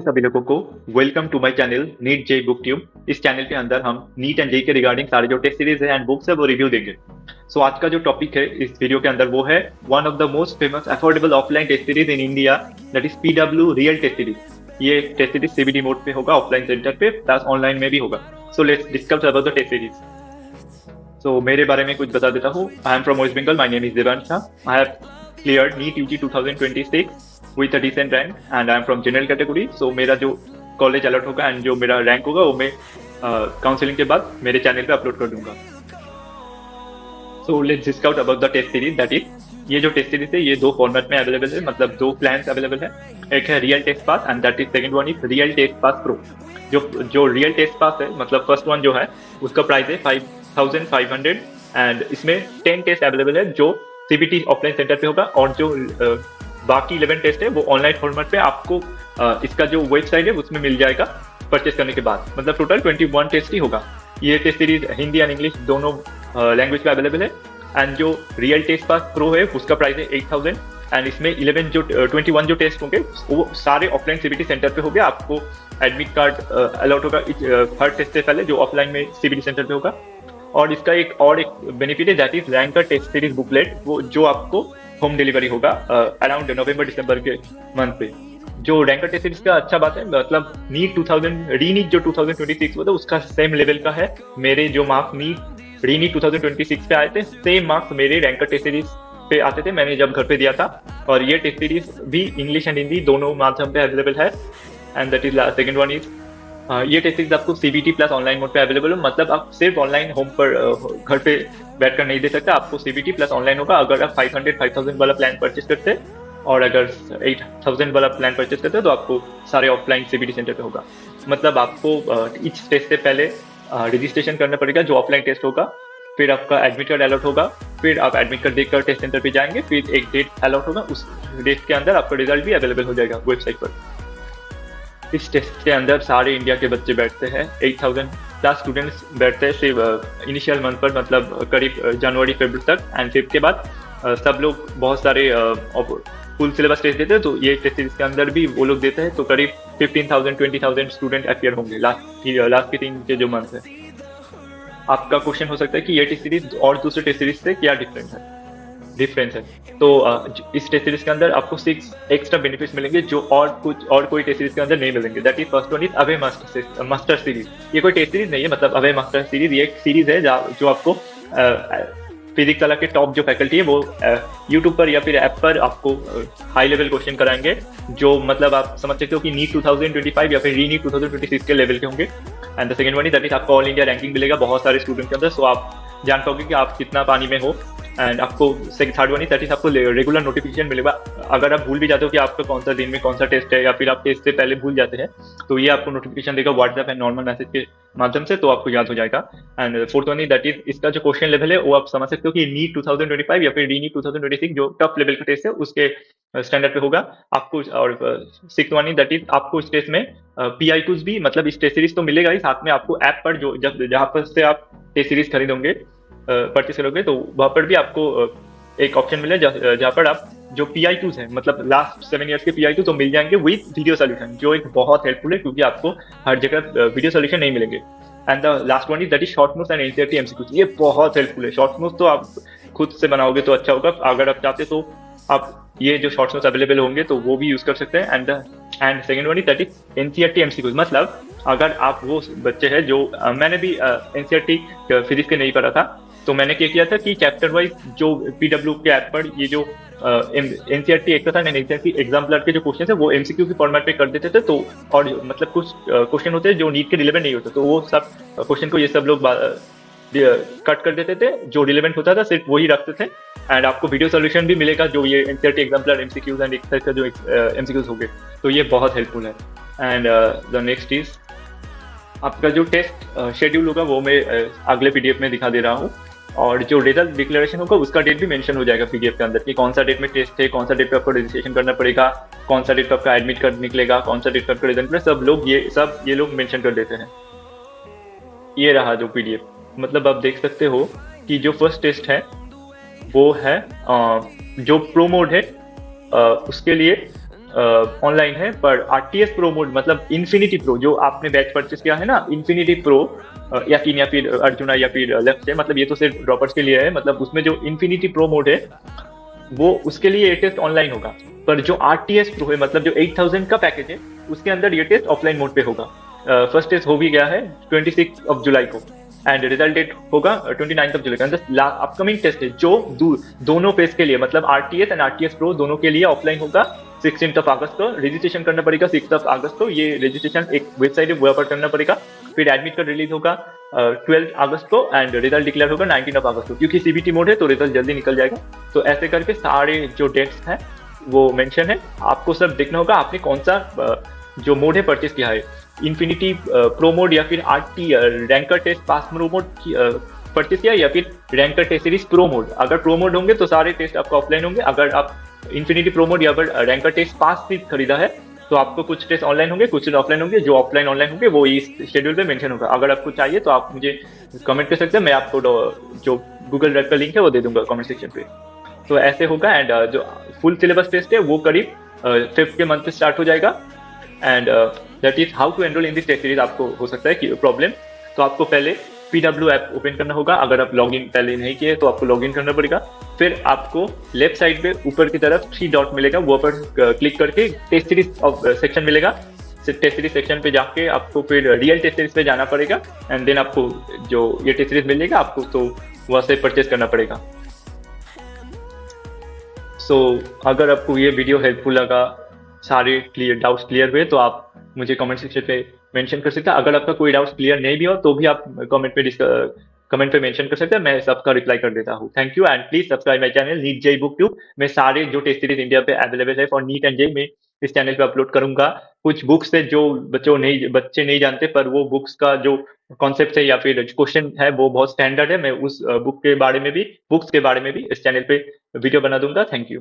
सभी लोगों को। Welcome to my channel NEET JEE book tube. इस चैनल के अंदर हम नीट एंड जे के रिगार्डिंग सारे जो टेस्ट सीरीज है एंड बुक्स है वो रिव्यू देंगे। सो आज का जो टॉपिक है इस वीडियो के अंदर वो है one of the most famous affordable offline test series in India, that is PW real test series. ये टेस्ट सीरीज सीबीडी मोड पे होगा, ऑफलाइन सेंटर पे प्लस ऑनलाइन में भी होगा। सो let's discuss about the test series. सो मेरे बारे में कुछ बता देता हूँ। I am from waste Bengal, my name is Devansh. I have cleared NEET UG 2026 with a decent rank and I am from general category। so मेरा जो कॉलेज अलॉट होगा एंड जो मेरा रैंक होगा वो मैं काउंसलिंग के बाद मेरे चैनल पे अपलोड कर दूंगा। So let's discuss about the test series. That is ये जो टेस्ट सीरीज है ये दो फॉर्मेट में अवेलेबल है, मतलब दो प्लान्स अवेलेबल है। एक है real test pass and that is second one is real test pass pro. जो रियल टेस्ट पास है, मतलब फर्स्ट वन जो है उसका प्राइस है 5500 एंड इसमें 10 टेस्ट अवेलेबल है जो सीबीटी ऑफलाइन सेंटर पे होगा, और जो बाकी 11 टेस्ट है वो ऑनलाइन फॉर्मेट पे आपको इसका जो वेबसाइट है उसमें मिल जाएगा परचेस करने के बाद। मतलब टोटल 21 टेस्ट ही होगा। ये test series Hindi and English दोनों लैंग्वेज पे अवेलेबल है। एंड जो रियल टेस्ट पास प्रो है उसका प्राइस है 8000 एंड इसमें 21 जो टेस्ट होंगे वो सारे ऑफलाइन सीबीटी सेंटर पे होंगे। आपको एडमिट कार्ड अलॉट होगा हर टेस्ट से पहले जो ऑफलाइन में सीबीटी सेंटर पे होगा। और इसका एक बेनिफिट है that is ranker test series booklet, वो जो आपको होम डिलीवरी होगा अराउंड नवंबर दिसंबर के मंथ पे। जो रैंकर टेस्ट सीरीज का अच्छा बात है, मतलब नीट 2026 हुआ था उसका सेम लेवल का है। मेरे जो मार्क्स नीट रीनीट 2026 पे आए थे सेम मार्क्स मेरे रैंकर टेस्ट सीरीज पे आते थे मैंने जब घर पे दिया था। और ये टेस्ट सीरीज भी इंग्लिश एंड हिंदी दोनों माध्यम पे अवेलेबल है and that is second one is ये टेस्ट सीरीज आपको सीबीटी प्लस ऑनलाइन मोड पे अवेलेबल है। मतलब आप सिर्फ ऑनलाइन होम पर घर पे बैठकर नहीं दे सकते, आपको सीबीटी प्लस ऑनलाइन होगा अगर आप 5000 वाला प्लान परचेस करते हैं, और अगर 8000 वाला प्लान परचेस करते हैं तो आपको सारे ऑफलाइन सीबीटी सेंटर पे होगा। मतलब आपको इच टेस्ट से पहले रजिस्ट्रेशन करना पड़ेगा जो ऑफलाइन टेस्ट होगा, फिर आपका एडमिट कार्ड अलॉट होगा, फिर आप एडमिट कार्ड देखकर टेस्ट सेंटर पे जाएंगे, फिर एक डेट अलॉट होगा, उस डेट के अंदर आपका रिजल्ट भी अवेलेबल हो जाएगा वेबसाइट पर। इस टेस्ट के अंदर सारे इंडिया के बच्चे बैठते हैं, 8000 प्लस स्टूडेंट्स बैठते हैं सिर्फ इनिशियल मंथ पर, मतलब करीब जनवरी फरवरी तक। एंड फिर के बाद सब लोग बहुत सारे फुल सिलेबस टेस्ट देते हैं, तो ये टेस्ट सीरीज के अंदर भी वो लोग देते हैं। तो करीब 15,000 20,000 स्टूडेंट अपियर होंगे लास्ट के 3 के जो मंथ है। आपका क्वेश्चन हो सकता है कि ये टेस्ट सीरीज और दूसरे टेस्ट सीरीज से क्या डिफरेंस है। तो इस टेस्ट सीरीज के अंदर आपको 6 एक्स्ट्रा बेनिफिट्स मिलेंगे जो और कोई टेस्ट सीरीज के अंदर नहीं मिलेंगे। That is first one is away master series. ये कोई टेस्ट सीरीज नहीं है, मतलब अवे मास्टर सीरीज ये एक सीरीज है जो आपको फिजिक्स वाला के टॉप जो फैकल्टी है वो यूट्यूब पर या फिर ऐप पर आपको हाई लेवल क्वेश्चन कराएंगे, जो मतलब आप समझ सकते हो कि नीट 2025 या फिर रीनीट 2026 के लेवल के होंगे। And the second one is that is आपको ऑल इंडिया रैंकिंग मिलेगा बहुत सारे स्टूडेंट के अंदर, सो आप जान पाओगे कि आप कितना पानी में हो। एंड आपको third one is that is आपको रेगुलर नोटिफिकेशन मिलेगा। अगर आप भूल भी जाते हो कि आपका कौन सा दिन में कौन सा टेस्ट है या फिर आप टेस्ट से पहले भूल जाते हैं तो ये आपको नोटिफिकेशन देगा व्हाट्सएप एंड नॉर्मल मैसेज के माध्यम से, तो आपको याद हो जाएगा। And fourth one is that is इसका जो क्वेश्चन लेवल है वो आप समझ सकते हो कि नीट 2025 या फिर रीनीट 2026 जो टफ लेवल का टेस्ट है उसके स्टैंडर्ड पे होगा आपको। और sixth one is that is आपको इस टेस्ट में PIQs भी, मतलब इस टेस्ट सीरीज तो मिलेगा ही, साथ में आपको ऐप पर जो जहाँ पर से आप टेस्ट सीरीज खरीदोगे परचेस करोगे तो वहाँ पर भी आपको एक ऑप्शन मिले जहाँ पर आप जो PIQs है, मतलब लास्ट 7 ईयर्स के PIQ तो मिल जाएंगे विद वीडियो सोल्यूशन, जो एक बहुत हेल्पफुल है क्योंकि आपको हर जगह वीडियो सोल्यूशन नहीं मिलेंगे। And the last one is that is short notes and NCERT MCQs। ये बहुत हेल्पफुल है। शॉर्ट नोट्स तो आप खुद से बनाओगे तो अच्छा होगा, अगर आप चाहते तो आप ये जो शॉर्ट नोट्स अवेलेबल होंगे तो वो भी यूज कर सकते हैं। And second one is that is NCERT MCQs। मतलब अगर आप वो बच्चे हैं जो मैंने भी NCERT फिजिक्स के नहीं पढ़ा था, तो मैंने क्या किया था कि चैप्टर वाइज जो PW के ऐप पर ये जो NCERT exercise and NCERT exemplar के जो क्वेश्चन है वो MCQ के फॉर्मेट पे कर देते थे। तो और मतलब कुछ क्वेश्चन होते हैं जो नीट के रिलेवेंट नहीं होते, तो वो सब क्वेश्चन को ये सब लोग कट कर देते थे, जो रिलेवेंट होता था सिर्फ वही रखते थे। एंड आपको वीडियो सोल्यूशन भी मिलेगा जो ये NCERT exemplar MCQs and exercise का जो MCQs होंगे, तो ये बहुत हेल्पफुल है। एंड द नेक्स्ट इज आपका जो टेस्ट शेड्यूल होगा वो मैं अगले PDF में दिखा दे रहा हूँ, और जो रिजल्ट डिक्लेरेशन होगा उसका डेट भी मेंशन हो जाएगा PDF के अंदर कि कौन सा डेट में टेस्ट है, कौन सा डेट पे आपको रजिस्ट्रेशन करना पड़ेगा, कौन सा डेट पे आपका एडमिट कार्ड निकलेगा, कौन सा डेट पे आपका रिजल्ट, सब ये लोग मेंशन कर देते हैं। ये रहा जो PDF, मतलब आप देख सकते हो कि जो फर्स्ट टेस्ट है वो है जो प्रो मोड है उसके लिए ऑनलाइन है, पर आरटीएस प्रो मोड मतलब इन्फिनिटी प्रो जो आपने बैच परचेस किया है ना, इन्फिनिटी प्रो या फिर अर्जुना या फिर लेफ्ट से, मतलब ये तो सिर्फ ड्रॉपर्स के लिए है, मतलब उसमें जो इन्फिनिटी प्रो मोड है वो उसके लिए ये टेस्ट ऑनलाइन होगा। पर जो आरटीएस प्रो है मतलब जो 8000 का पैकेज है उसके अंदर ये टेस्ट ऑफलाइन मोड पे होगा। फर्स्ट टेस्ट हो भी गया है 26 ऑफ जुलाई को, एंड रिजल्ट डेट होगा 29 ऑफ जुलाई का। अपकमिंग टेस्ट है जो दोनों पेज के लिए मतलब आरटीएस एंड आरटीएस प्रो दोनों के लिए ऑफलाइन होगा 16 ऑफ अगस्त को। रजिस्ट्रेशन करना पड़ेगा 6 ऑफ अगस्त को, ये रजिस्ट्रेशन एक वेबसाइट है वहाँ पर करना पड़ेगा। फिर एडमिट कार्ड रिलीज होगा 12 अगस्त को, एंड रिजल्ट डिक्लेयर होगा 19 ऑफ अगस्त को। क्योंकि सीबीटी मोड है तो रिजल्ट जल्दी निकल जाएगा। तो ऐसे करके सारे जो डेट्स हैं वो मेंशन है, आपको सब देखना होगा आपने कौन सा जो मोड है परचेस किया है, इन्फिनिटी प्रो मोड या फिर RT ranker test pass pro mode purchase किया या फिर ranker test series pro mode. अगर प्रो मोड होंगे तो सारे टेस्ट आपको ऑफलाइन होंगे। अगर आप इन्फिनिटी प्रो मोड या फिर रैंकर टेस्ट पास भी खरीदा है तो आपको कुछ टेस्ट ऑनलाइन होंगे, कुछ ऑफलाइन होंगे। जो ऑफलाइन ऑनलाइन होंगे वो इस शेड्यूल पे मेंशन होगा। अगर आपको चाहिए तो आप मुझे कमेंट कर सकते हैं, मैं आपको जो गूगल ड्राइव का लिंक है वो दे दूंगा कमेंट सेक्शन पे। तो ऐसे होगा। एंड जो फुल सिलेबस टेस्ट है वो करीब 5th के मंथ से स्टार्ट हो जाएगा। And that is how to enroll in this test series. आपको हो सकता है कि प्रॉब्लम, तो आपको पहले PW ऐप ओपन करना होगा। अगर आप लॉगिन पहले नहीं किए तो आपको लॉगिन करना पड़ेगा। फिर आपको लेफ्ट साइड पे ऊपर की तरफ 3 डॉट मिलेगा, वो पर क्लिक करके टेस्ट सीरीज सेक्शन मिलेगा। टेस्ट सीरीज सेक्शन पे जाके आपको फिर रियल टेस्ट सीरीज पे जाना पड़ेगा, एंड देन आपको जो ये टेस्ट सीरीज मिलेगा आपको तो वहाँ से परचेज करना पड़ेगा। सो अगर आपको ये वीडियो हेल्पफुल लगा, सारे डाउट्स क्लियर हुए, तो आप मुझे कमेंट सेक्शन पे मेंशन कर सकते हैं। अगर आपका कोई डाउट्स क्लियर नहीं भी हो तो भी आप कमेंट पे मेंशन कर सकते हैं, मैं सबका रिप्लाई कर देता हूँ। Thank you, and please subscribe my channel NEET JEE book tube. मैं सारे जो टेस्ट सीरीज इंडिया पे अवेलेबल है फॉर नीट एंड जेई में इस चैनल पे अपलोड करूंगा। कुछ बुक्स है जो बच्चे नहीं जानते, पर वो बुक्स का जो कॉन्सेप्ट है या फिर क्वेश्चन है वो बहुत स्टैंडर्ड है। मैं उस बुक्स के बारे में भी इस चैनल पे वीडियो बना दूंगा। Thank you.